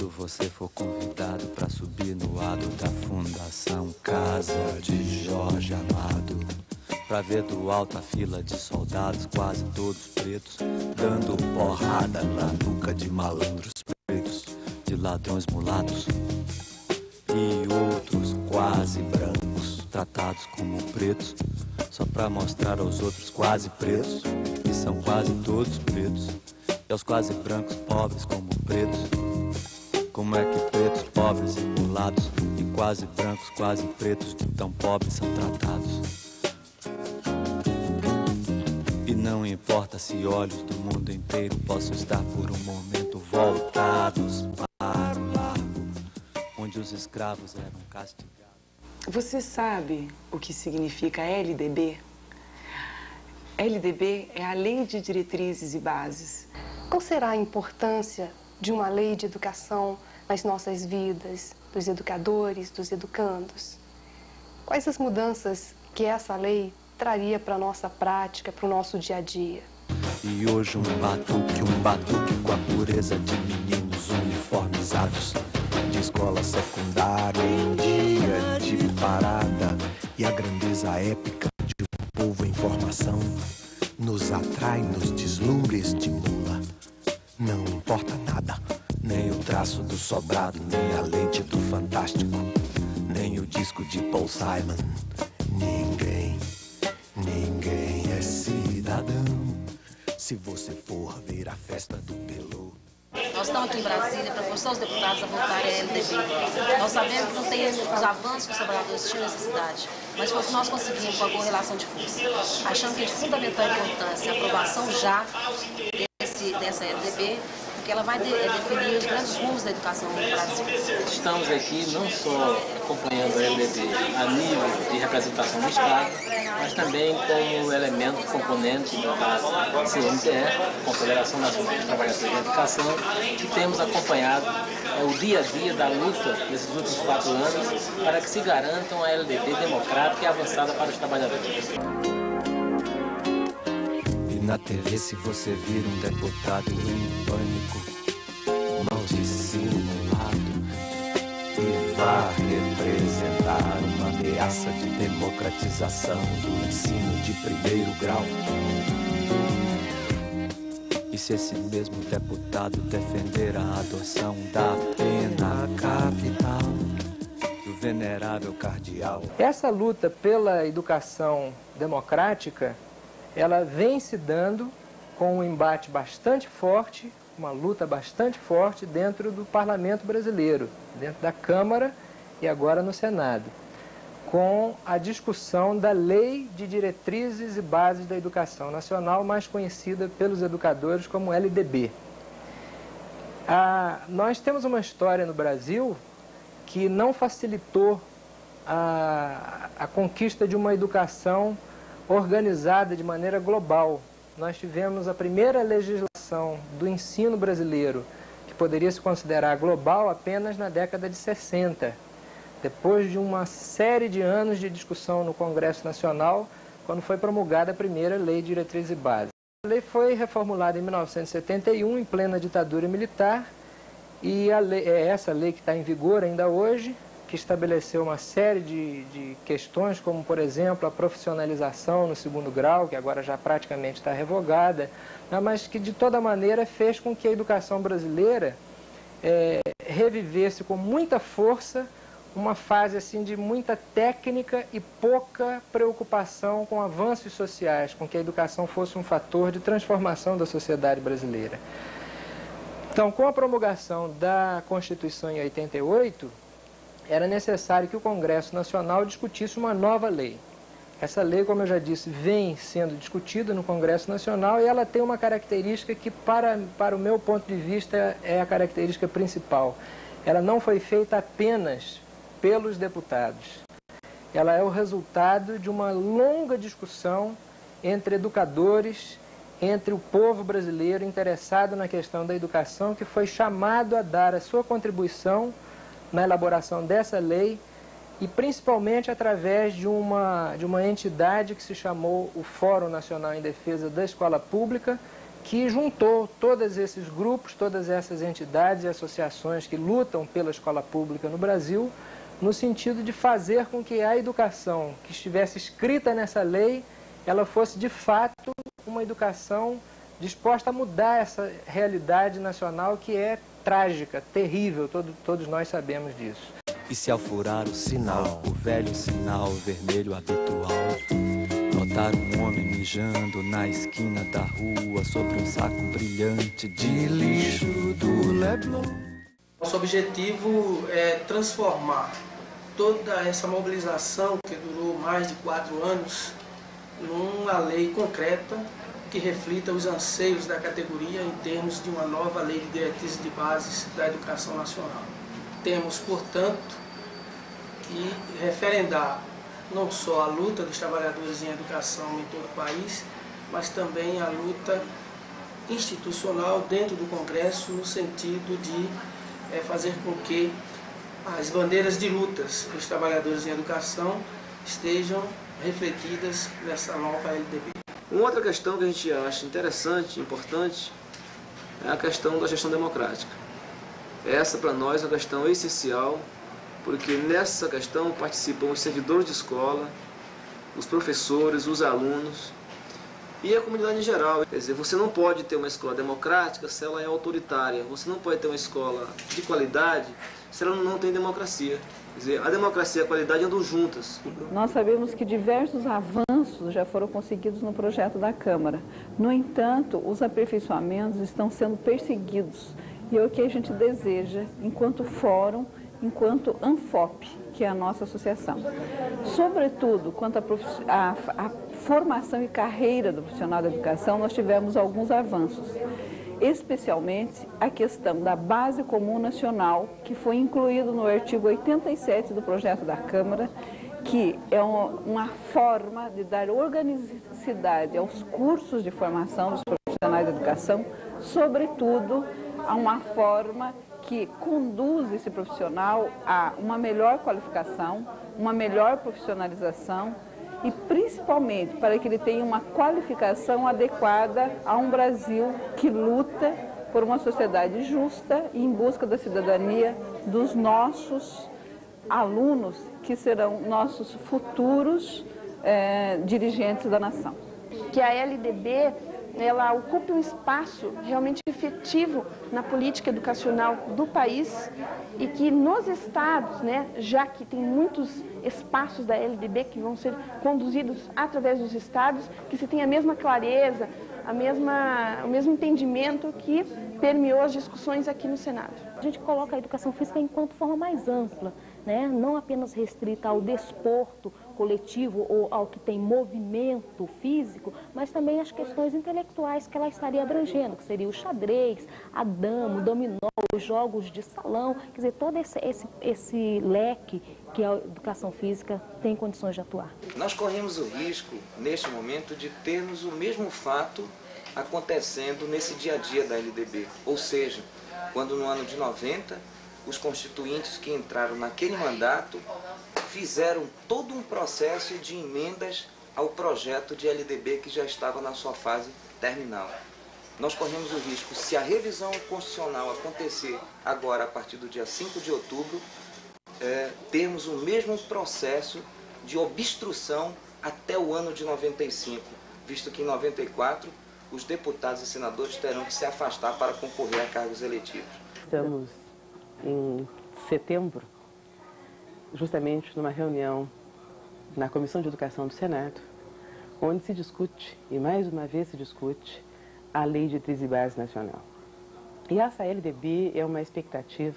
Quando você for convidado para subir no lado da Fundação Casa de Jorge Amado, pra ver do alto a fila de soldados, quase todos pretos, dando porrada na nuca de malandros pretos, de ladrões mulatos e outros quase brancos, tratados como pretos, só pra mostrar aos outros quase pretos, que são quase todos pretos, e aos quase brancos pobres como pretos. Como é que pretos, pobres e mulatos, e quase brancos, quase pretos, de tão pobres são tratados? E não importa se olhos do mundo inteiro possam estar por um momento voltados para o largo, onde os escravos eram castigados. Você sabe o que significa LDB? LDB é a Lei de Diretrizes e Bases. Qual será a importância de uma lei de educação nas nossas vidas, dos educadores, dos educandos? Quais as mudanças que essa lei traria para a nossa prática, para o nosso dia a dia? E hoje um batuque com a pureza de meninos uniformizados, de escola secundária em dia de parada, e a grandeza épica de um povo em formação nos atrai nos deslumbres de mula. Não importa nada, nem o traço do sobrado, nem a lente do fantástico, nem o disco de Paul Simon. Ninguém é cidadão se você for ver a festa do Pelô. Nós estamos aqui em Brasília para forçar os deputados a votarem a LDB. Nós sabemos que não tem os avanços que os trabalhadores tinham nessa cidade, mas foi o que nós conseguimos com a correlação de força. Achamos que é de fundamental importância a aprovação já dessa LDB, porque ela vai definir os grandes rumos da educação no Brasil. Estamos aqui não só acompanhando a LDB a nível de representação do Estado, mas também como elemento, componente da CNTE, Confederação Nacional dos Trabalhadores da Educação, que temos acompanhado o dia a dia da luta desses últimos 4 anos para que se garantam a LDB democrática e avançada para os trabalhadores. Na TV, se você vir um deputado em pânico, mal dissimulado, e vá representar uma ameaça de democratização do ensino de primeiro grau. E se esse mesmo deputado defender a adoção da pena capital do venerável cardeal? Essa luta pela educação democrática, ela vem se dando com um embate bastante forte, uma luta bastante forte dentro do Parlamento brasileiro, dentro da Câmara e agora no Senado, com a discussão da Lei de Diretrizes e Bases da Educação Nacional, mais conhecida pelos educadores como LDB. Nós temos uma história no Brasil que não facilitou a conquista de uma educação organizada de maneira global. Nós tivemos a primeira legislação do ensino brasileiro, que poderia se considerar global apenas na década de 60, depois de uma série de anos de discussão no Congresso Nacional, quando foi promulgada a primeira Lei de Diretrizes e Bases. A lei foi reformulada em 1971, em plena ditadura militar, e é essa lei que está em vigor ainda hoje, que estabeleceu uma série de questões, como, por exemplo, a profissionalização no segundo grau, que agora já praticamente está revogada, mas que, de toda maneira, fez com que a educação brasileira revivesse com muita força uma fase assim, de muita técnica e pouca preocupação com avanços sociais, com que a educação fosse um fator de transformação da sociedade brasileira. Então, com a promulgação da Constituição em 88, era necessário que o Congresso Nacional discutisse uma nova lei. Essa lei, como eu já disse, vem sendo discutida no Congresso Nacional e ela tem uma característica que, para o meu ponto de vista, é a característica principal. Ela não foi feita apenas pelos deputados. Ela é o resultado de uma longa discussão entre educadores, entre o povo brasileiro interessado na questão da educação, que foi chamado a dar a sua contribuição na elaboração dessa lei e principalmente através de uma entidade que se chamou o Fórum Nacional em Defesa da Escola Pública, que juntou todos esses grupos, todas essas entidades e associações que lutam pela escola pública no Brasil, no sentido de fazer com que a educação que estivesse escrita nessa lei, ela fosse de fato uma educação disposta a mudar essa realidade nacional que é trágica, terrível, todos nós sabemos disso. E se ao furar o sinal, o velho sinal vermelho habitual, notar um homem mijando na esquina da rua sobre um saco brilhante de lixo do Leblon. Nosso objetivo é transformar toda essa mobilização que durou mais de 4 anos numa lei concreta que reflita os anseios da categoria em termos de uma nova lei de diretrizes de bases da educação nacional. Temos, portanto, que referendar não só a luta dos trabalhadores em educação em todo o país, mas também a luta institucional dentro do Congresso, no sentido de fazer com que as bandeiras de lutas dos trabalhadores em educação estejam refletidas nessa nova LDB. Uma outra questão que a gente acha interessante, importante, é a questão da gestão democrática. Essa, para nós, é uma questão essencial, porque nessa questão participam os servidores de escola, os professores, os alunos e a comunidade em geral. Quer dizer, você não pode ter uma escola democrática se ela é autoritária. Você não pode ter uma escola de qualidade se ela não tem democracia. Quer dizer, a democracia e a qualidade andam juntas. Nós sabemos que diversos avanços já foram conseguidos no projeto da Câmara. No entanto, os aperfeiçoamentos estão sendo perseguidos. E é o que a gente deseja, enquanto fórum, enquanto ANFOP, que é a nossa associação. Sobretudo, quanto à formação e carreira do profissional da educação, nós tivemos alguns avanços. Especialmente a questão da base comum nacional, que foi incluído no artigo 87 do projeto da Câmara, que é uma forma de dar organicidade aos cursos de formação dos profissionais da educação, sobretudo a uma forma que conduz esse profissional a uma melhor qualificação, uma melhor profissionalização e principalmente para que ele tenha uma qualificação adequada a um Brasil que luta por uma sociedade justa e em busca da cidadania dos nossos alunos, que serão nossos futuros dirigentes da nação. Que a LDB ela ocupe um espaço realmente efetivo na política educacional do país e que nos estados, já que tem muitos espaços da LDB que vão ser conduzidos através dos estados, que se tenha a mesma clareza, o mesmo entendimento que permeou as discussões aqui no Senado. A gente coloca a educação física enquanto forma mais ampla, não apenas restrita ao desporto coletivo ou ao que tem movimento físico, mas também as questões intelectuais que ela estaria abrangendo, que seria o xadrez, a dama, o dominó, os jogos de salão, quer dizer, todo esse leque que a educação física tem condições de atuar. Nós corremos o risco, neste momento, de termos o mesmo fato acontecendo nesse dia a dia da LDB, ou seja, quando no ano de 90, os constituintes que entraram naquele mandato fizeram todo um processo de emendas ao projeto de LDB que já estava na sua fase terminal. Nós corremos o risco, se a revisão constitucional acontecer agora, a partir do dia 5 de outubro, termos o mesmo processo de obstrução até o ano de 95, visto que em 94 os deputados e senadores terão que se afastar para concorrer a cargos eletivos. Estamos em setembro, justamente numa reunião na Comissão de Educação do Senado, onde se discute, e mais uma vez se discute, a Lei de Diretrizes e Bases Nacional. E essa LDB é uma expectativa,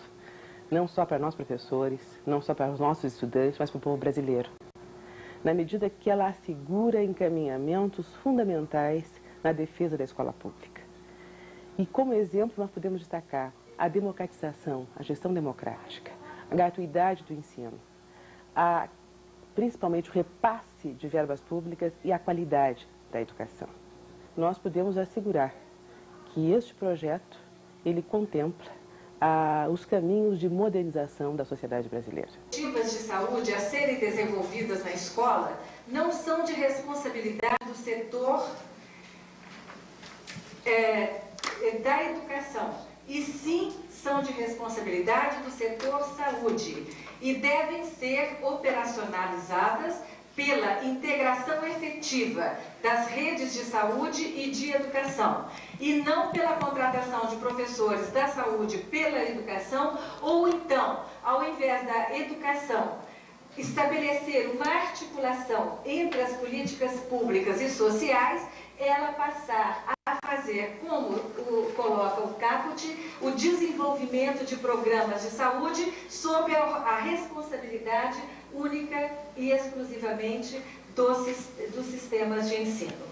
não só para nós professores, não só para os nossos estudantes, mas para o povo brasileiro, na medida que ela assegura encaminhamentos fundamentais na defesa da escola pública. E como exemplo nós podemos destacar a democratização, a gestão democrática, a gratuidade do ensino, principalmente o repasse de verbas públicas e a qualidade da educação. Nós podemos assegurar que este projeto, ele contempla os caminhos de modernização da sociedade brasileira. Iniciativas de saúde a serem desenvolvidas na escola não são de responsabilidade do setor da educação, e sim são de responsabilidade do setor saúde e devem ser operacionalizadas pela integração efetiva das redes de saúde e de educação, e não pela contratação de professores da saúde pela educação, ou então, ao invés da educação, estabelecer uma articulação entre as políticas públicas e sociais, ela passar a fazer, como coloca o Caput, o desenvolvimento de programas de saúde sob a responsabilidade única e exclusivamente dos sistemas de ensino.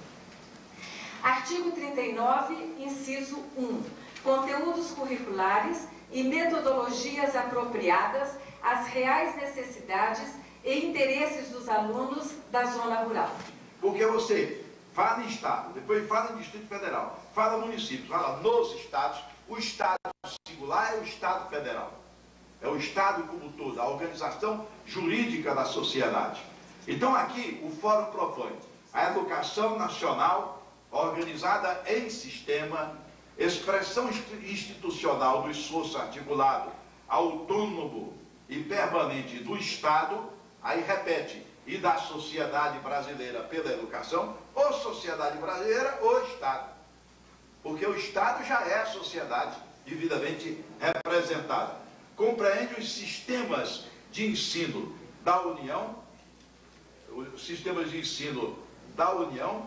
Artigo 39, inciso 1. Conteúdos curriculares e metodologias apropriadas às reais necessidades e interesses dos alunos da zona rural. Porque você fala em Estado, depois fala em Distrito Federal, fala municípios, fala nos Estados, o Estado singular é o Estado Federal. É o Estado como todo, a organização jurídica da sociedade. Então aqui o Fórum propõe a educação nacional organizada em sistema, expressão institucional do esforço articulado, autônomo e permanente do Estado, aí repete, e da sociedade brasileira pela educação, ou sociedade brasileira ou Estado. Porque o Estado já é a sociedade devidamente representada. Compreende os sistemas de ensino da União, os sistemas de ensino da União,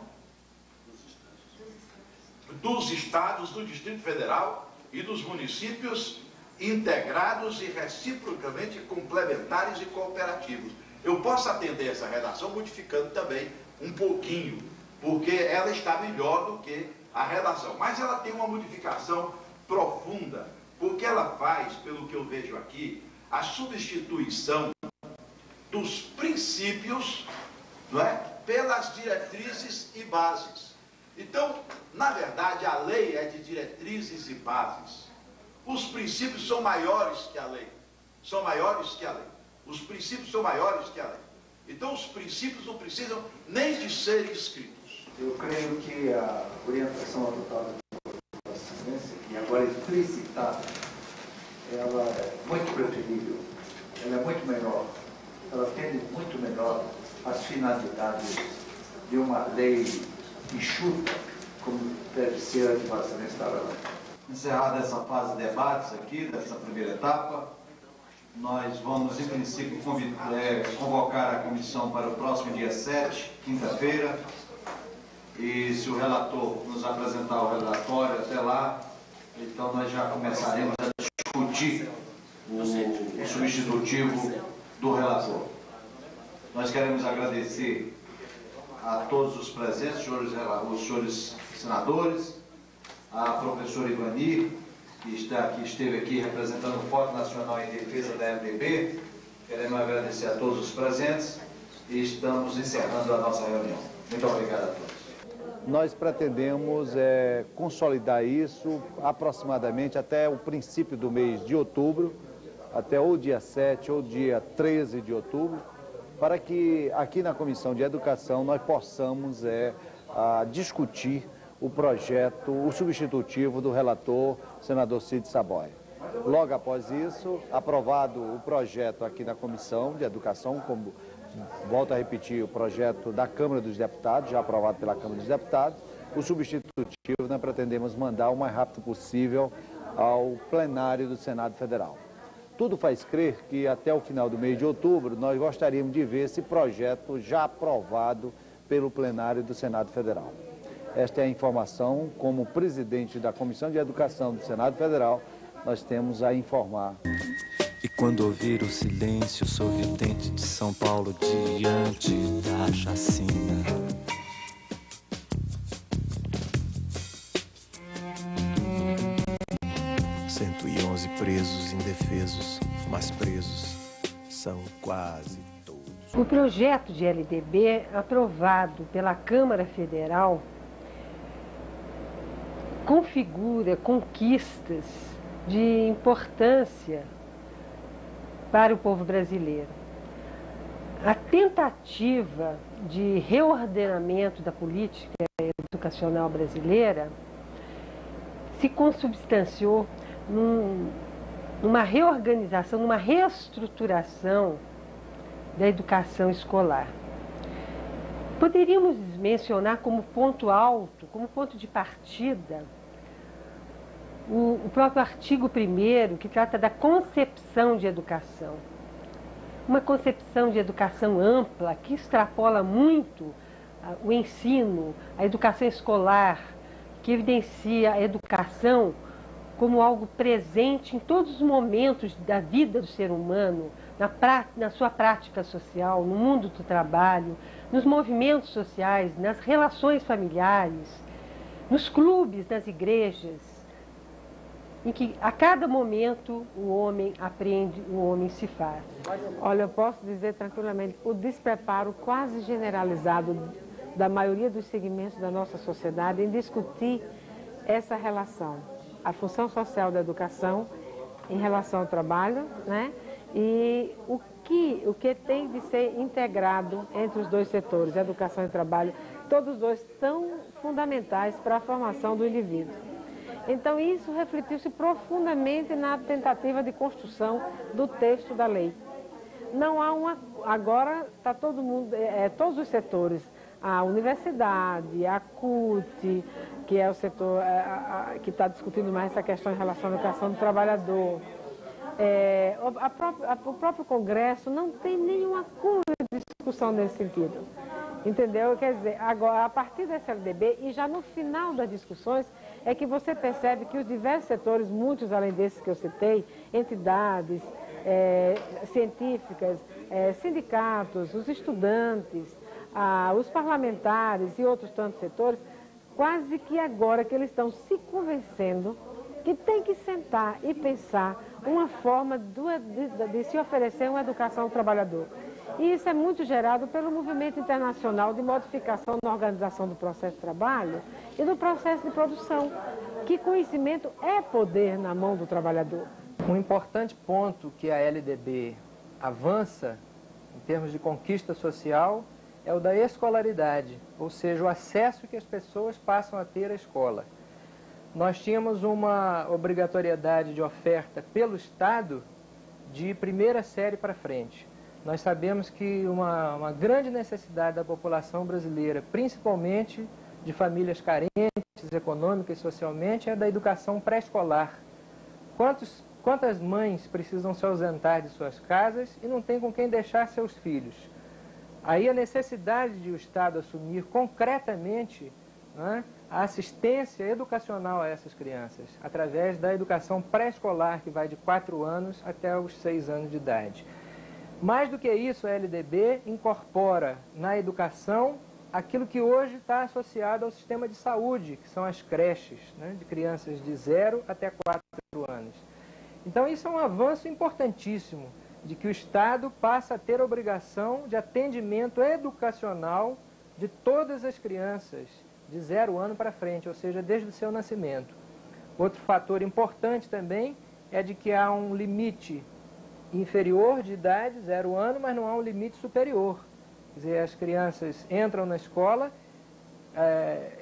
dos estados, do Distrito Federal e dos municípios integrados e reciprocamente complementares e cooperativos. Eu posso atender essa redação modificando também um pouquinho, porque ela está melhor do que a redação, mas ela tem uma modificação profunda, porque ela faz, pelo que eu vejo aqui, a substituição dos princípios, não é, pelas diretrizes e bases. Então, na verdade, a lei é de diretrizes e bases. Os princípios são maiores que a lei. São maiores que a lei. Os princípios são maiores que a lei. Então, os princípios não precisam nem de serem escritos. Eu creio que a orientação adotada pela Excelência, que agora é explicitada, ela é muito preferível, ela é muito melhor, ela atende muito melhor as finalidades de uma lei enxuta, como deve ser a de Vossa Excelência estava lá. Encerrada essa fase de debates aqui, dessa primeira etapa, nós vamos, em princípio, convocar a comissão para o próximo dia 7, quinta-feira, e se o relator nos apresentar o relatório até lá, então nós já começaremos a discutir o substitutivo do relator. Nós queremos agradecer a todos os presentes, os senhores senadores, a professora Ivani, que esteve aqui representando o Fórum Nacional em Defesa da LDB. Queremos agradecer a todos os presentes e estamos encerrando a nossa reunião. Muito obrigado a todos. Nós pretendemos consolidar isso aproximadamente até o princípio do mês de outubro, até ou dia 7 ou dia 13 de outubro, para que aqui na Comissão de Educação nós possamos discutir o projeto, o substitutivo do relator, senador Cid Saboia. Logo após isso, aprovado o projeto aqui na Comissão de Educação, como volto a repetir, o projeto da Câmara dos Deputados, já aprovado pela Câmara dos Deputados, o substitutivo nós pretendemos mandar o mais rápido possível ao plenário do Senado Federal. Tudo faz crer que até o final do mês de outubro nós gostaríamos de ver esse projeto já aprovado pelo plenário do Senado Federal. Esta é a informação, como presidente da Comissão de Educação do Senado Federal, nós temos a informar. E quando ouvir o silêncio sorridente de São Paulo diante da chacina, 111 presos indefesos, mas presos são quase todos. O projeto de LDB aprovado pela Câmara Federal configura conquistas de importância para o povo brasileiro. A tentativa de reordenamento da política educacional brasileira se consubstanciou numa reorganização, numa reestruturação da educação escolar. Poderíamos mencionar como ponto alto, como ponto de partida, o próprio artigo 1º, que trata da concepção de educação. Uma concepção de educação ampla, que extrapola muito o ensino, a educação escolar, que evidencia a educação como algo presente em todos os momentos da vida do ser humano, na sua prática social, no mundo do trabalho, nos movimentos sociais, nas relações familiares, nos clubes, nas igrejas, em que a cada momento o homem aprende, o homem se faz. Olha, eu posso dizer tranquilamente, o despreparo quase generalizado da maioria dos segmentos da nossa sociedade em discutir essa relação, a função social da educação em relação ao trabalho, né? E o que tem de ser integrado entre os dois setores, educação e trabalho, todos os dois são fundamentais para a formação do indivíduo. Então isso refletiu-se profundamente na tentativa de construção do texto da lei. Não há agora está todo mundo, todos os setores, a universidade, a CUT, que é o setor que está discutindo mais essa questão em relação à educação do trabalhador. O próprio Congresso não tem nenhuma curva de discussão nesse sentido. Entendeu? Quer dizer, agora, a partir dessa LDB, e já no final das discussões, é que você percebe que os diversos setores, muitos além desses que eu citei, entidades científicas, sindicatos, os estudantes, os parlamentares e outros tantos setores, quase que agora que eles estão se convencendo que tem que sentar e pensar uma forma de se oferecer uma educação ao trabalhador. E isso é muito gerado pelo movimento internacional de modificação na organização do processo de trabalho e do processo de produção, que conhecimento é poder na mão do trabalhador. Um importante ponto que a LDB avança em termos de conquista social é o da escolaridade, ou seja, o acesso que as pessoas passam a ter à escola. Nós tínhamos uma obrigatoriedade de oferta pelo Estado de primeira série para frente. Nós sabemos que uma grande necessidade da população brasileira, principalmente de famílias carentes, econômicas e socialmente, é da educação pré-escolar. Quantas mães precisam se ausentar de suas casas e não têm com quem deixar seus filhos? Aí a necessidade de o Estado assumir concretamente, né, a assistência educacional a essas crianças, através da educação pré-escolar, que vai de 4 anos até os 6 anos de idade. Mais do que isso, a LDB incorpora na educação aquilo que hoje está associado ao sistema de saúde, que são as creches, né, de crianças de 0 até 4 anos. Então isso é um avanço importantíssimo, de que o Estado passa a ter a obrigação de atendimento educacional de todas as crianças de 0 ano para frente, ou seja, desde o seu nascimento. Outro fator importante também é de que há um limite inferior de idade, 0 ano, mas não há um limite superior. Quer dizer, as crianças entram na escola,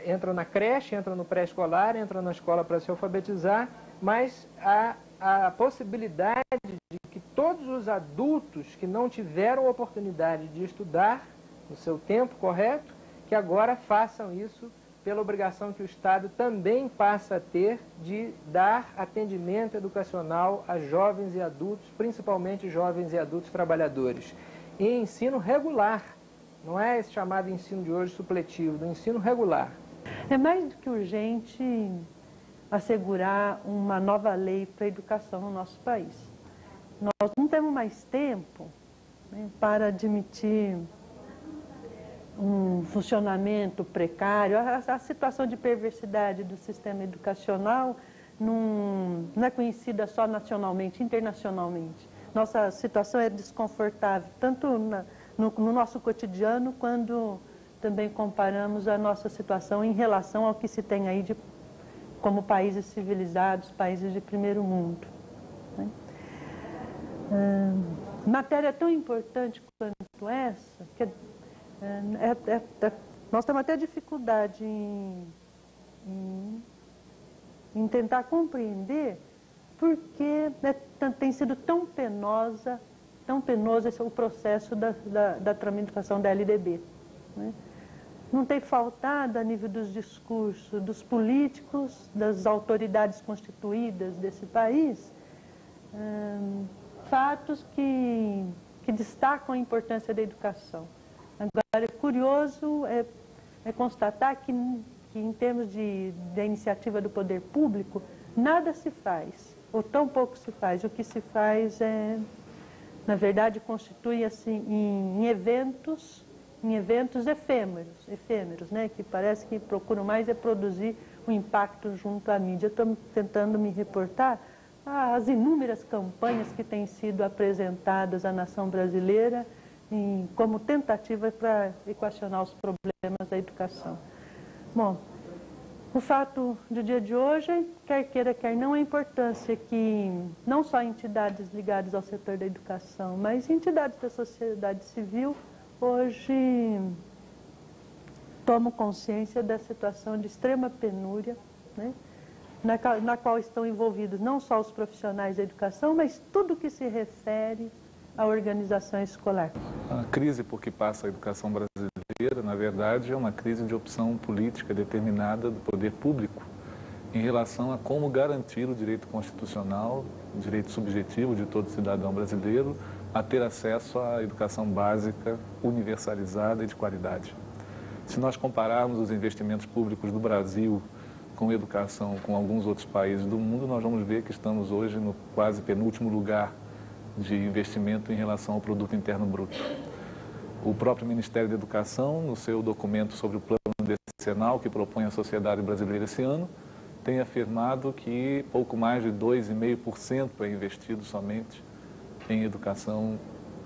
entram na creche, entram no pré-escolar, entram na escola para se alfabetizar, mas há a possibilidade de que todos os adultos que não tiveram oportunidade de estudar no seu tempo correto, que agora façam isso pela obrigação que o Estado também passa a ter de dar atendimento educacional a jovens e adultos, principalmente jovens e adultos trabalhadores, em ensino regular. Não é esse chamado ensino de hoje supletivo, do ensino regular. É mais do que urgente assegurar uma nova lei para a educação no nosso país. Nós não temos mais tempo, né, para admitir um funcionamento precário. A situação de perversidade do sistema educacional não é conhecida só nacionalmente, internacionalmente. Nossa situação é desconfortável, tanto no nosso cotidiano, quando também comparamos a nossa situação em relação ao que se tem aí como países civilizados, países de primeiro mundo, né? Matéria tão importante quanto essa, que nós temos até dificuldade em em tentar compreender por que tem sido tão penoso o processo da tramitação da LDB, né? Não tem faltado, a nível dos discursos dos políticos, das autoridades constituídas desse país, fatos que destacam a importância da educação. Agora, é curioso constatar que em termos da iniciativa do poder público, nada se faz, ou tão pouco se faz. O que se faz na verdade, constitui assim, em eventos efêmeros, né? Que parece que procuram mais produzir um impacto junto à mídia. Estou tentando me reportar às inúmeras campanhas que têm sido apresentadas à nação brasileira como tentativa para equacionar os problemas da educação. Bom, o fato do dia de hoje, quer queira, quer não, a importância que não só entidades ligadas ao setor da educação, mas entidades da sociedade civil, hoje tomam consciência da situação de extrema penúria, né, na qual estão envolvidos não só os profissionais da educação, mas tudo que se refere à organização escolar. A crise por que passa a educação brasileira, na verdade, é uma crise de opção política determinada do poder público em relação a como garantir o direito constitucional, o direito subjetivo de todo cidadão brasileiro a ter acesso à educação básica, universalizada e de qualidade. Se nós compararmos os investimentos públicos do Brasil com educação com alguns outros países do mundo, nós vamos ver que estamos hoje no quase penúltimo lugar de investimento em relação ao produto interno bruto. O próprio Ministério da Educação, no seu documento sobre o plano decenal que propõe à sociedade brasileira esse ano, tem afirmado que pouco mais de 2,5% é investido somente em educação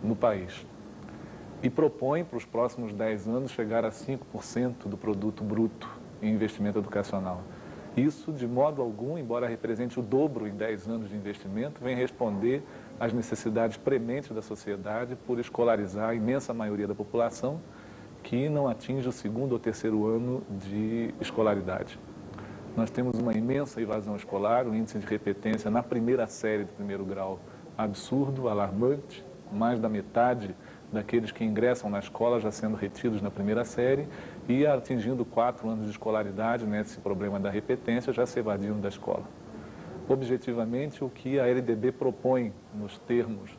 no país. E propõe para os próximos 10 anos chegar a 5% do produto bruto em investimento educacional. Isso, de modo algum, embora represente o dobro em 10 anos de investimento, vem responder às necessidades prementes da sociedade por escolarizar a imensa maioria da população que não atinge o 2º ou 3º ano de escolaridade. Nós temos uma imensa evasão escolar, um índice de repetência na primeira série do 1º grau absurdo, alarmante, mais da metade daqueles que ingressam na escola já sendo retidos na primeira série e atingindo 4 anos de escolaridade, nesse problema da repetência, já se evadindo da escola. Objetivamente, o que a LDB propõe nos termos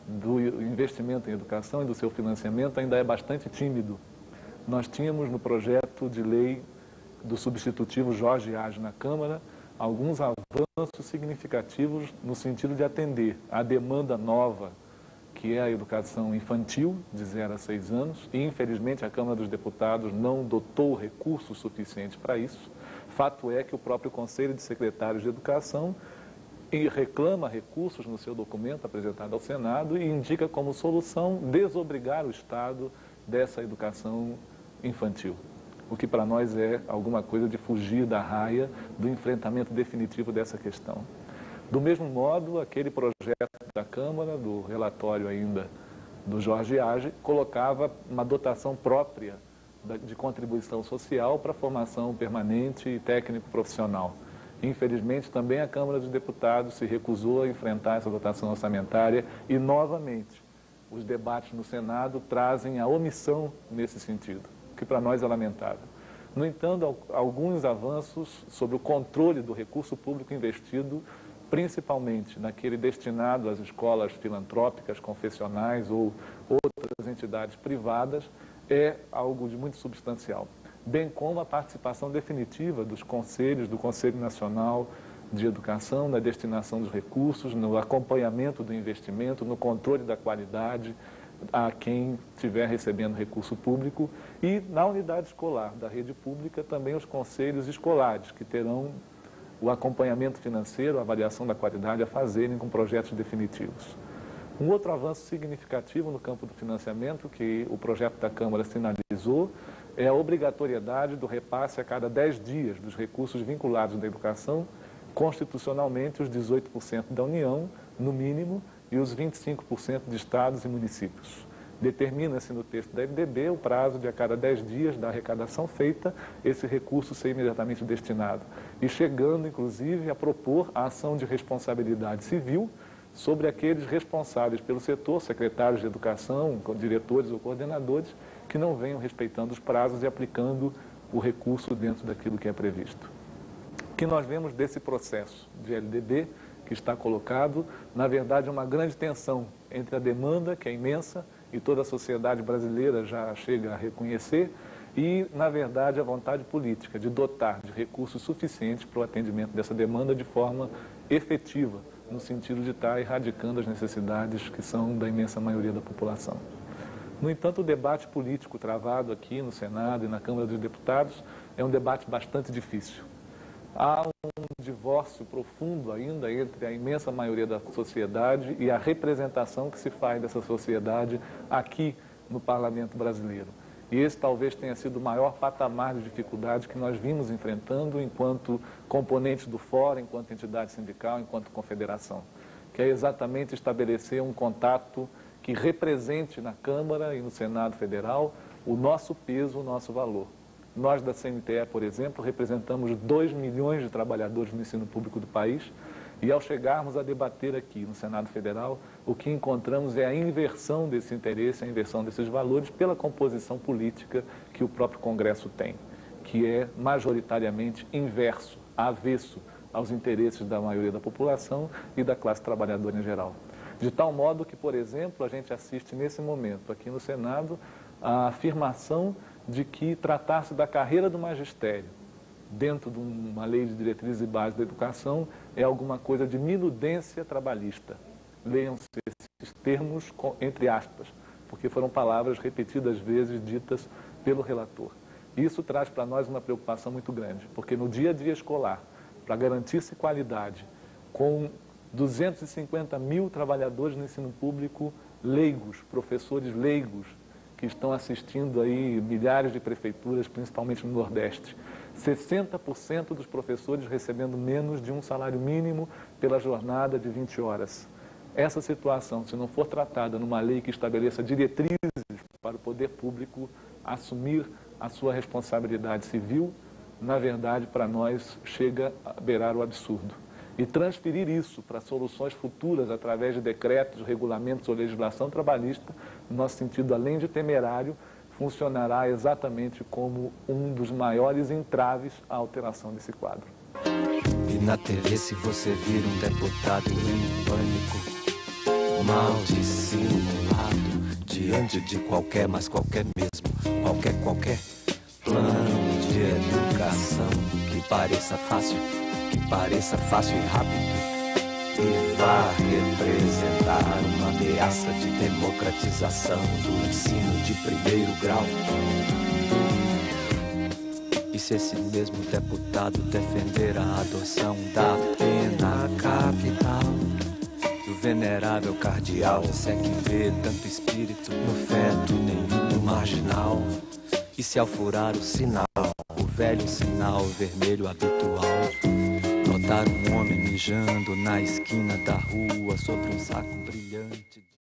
do investimento em educação e do seu financiamento ainda é bastante tímido. Nós tínhamos no projeto de lei do substitutivo Jorge Age na Câmara alguns avanços significativos no sentido de atender à demanda nova, que é a educação infantil, de 0 a 6 anos, e infelizmente a Câmara dos Deputados não dotou recursos suficientes para isso. Fato é que o próprio Conselho de Secretários de Educação reclama recursos no seu documento apresentado ao Senado e indica como solução desobrigar o Estado dessa educação infantil, o que para nós é alguma coisa de fugir da raia do enfrentamento definitivo dessa questão. Do mesmo modo, aquele projeto da Câmara, do relatório ainda do Jorge Age, colocava uma dotação própria de contribuição social para a formação permanente e técnico-profissional. Infelizmente, também a Câmara dos Deputados se recusou a enfrentar essa dotação orçamentária e, novamente, os debates no Senado trazem a omissão nesse sentido, o que para nós é lamentável. No entanto, alguns avanços sobre o controle do recurso público investido, principalmente naquele destinado às escolas filantrópicas, confessionais ou outras entidades privadas, é algo de muito substancial, bem como a participação definitiva dos conselhos, do Conselho Nacional de Educação, na destinação dos recursos, no acompanhamento do investimento, no controle da qualidade a quem estiver recebendo recurso público e na unidade escolar da rede pública também os conselhos escolares, que terão o acompanhamento financeiro, a avaliação da qualidade a fazerem com projetos definitivos. Um outro avanço significativo no campo do financiamento que o projeto da Câmara sinalizou é a obrigatoriedade do repasse a cada 10 dias dos recursos vinculados da educação, constitucionalmente os 18% da União, no mínimo, e os 25% de estados e municípios. Determina-se no texto da LDB o prazo de a cada 10 dias da arrecadação feita, esse recurso ser imediatamente destinado. E chegando, inclusive, a propor a ação de responsabilidade civil sobre aqueles responsáveis pelo setor, secretários de educação, diretores ou coordenadores, que não venham respeitando os prazos e aplicando o recurso dentro daquilo que é previsto. O que nós vemos desse processo de LDB que está colocado, na verdade, é uma grande tensão entre a demanda, que é imensa, e toda a sociedade brasileira já chega a reconhecer, e, na verdade, a vontade política de dotar de recursos suficientes para o atendimento dessa demanda de forma efetiva, no sentido de estar erradicando as necessidades que são da imensa maioria da população. No entanto, o debate político travado aqui no Senado e na Câmara dos Deputados é um debate bastante difícil. Há um divórcio profundo ainda entre a imensa maioria da sociedade e a representação que se faz dessa sociedade aqui no Parlamento brasileiro. E esse talvez tenha sido o maior patamar de dificuldade que nós vimos enfrentando enquanto componentes do Fórum, enquanto entidade sindical, enquanto confederação, que é exatamente estabelecer um contato que represente na Câmara e no Senado Federal o nosso peso, o nosso valor. Nós da CNTE, por exemplo, representamos 2 milhões de trabalhadores no ensino público do país e ao chegarmos a debater aqui no Senado Federal, o que encontramos é a inversão desse interesse, a inversão desses valores pela composição política que o próprio Congresso tem, que é majoritariamente inverso, avesso aos interesses da maioria da população e da classe trabalhadora em geral. De tal modo que, por exemplo, a gente assiste nesse momento aqui no Senado a afirmação de que tratar-se da carreira do magistério dentro de uma lei de diretrizes e bases da educação é alguma coisa de minudência trabalhista. Leiam-se esses termos entre aspas, porque foram palavras repetidas vezes ditas pelo relator. Isso traz para nós uma preocupação muito grande, porque no dia a dia escolar, para garantir-se qualidade, com 250 mil trabalhadores no ensino público leigos, professores leigos, que estão assistindo aí milhares de prefeituras, principalmente no Nordeste. 60% dos professores recebendo menos de um salário mínimo pela jornada de 20 horas. Essa situação, se não for tratada numa lei que estabeleça diretrizes para o poder público assumir a sua responsabilidade civil, na verdade, para nós, chega a beirar o absurdo. E transferir isso para soluções futuras através de decretos, regulamentos ou legislação trabalhista, no nosso sentido, além de temerário, funcionará exatamente como um dos maiores entraves à alteração desse quadro. E na TV, se você vir um deputado em pânico, mal dissimulado, diante de qualquer, mas qualquer mesmo, qualquer plano de educação que pareça fácil e rápido e vá representar uma ameaça de democratização do ensino de primeiro grau. E se esse mesmo deputado defender a adoção da pena capital, o venerável cardeal disser que vê tanto espírito no feto, nenhum no marginal, e se ao furar o sinal, o velho sinal vermelho habitual, notar um homem mijando na esquina da rua sobre um saco brilhante.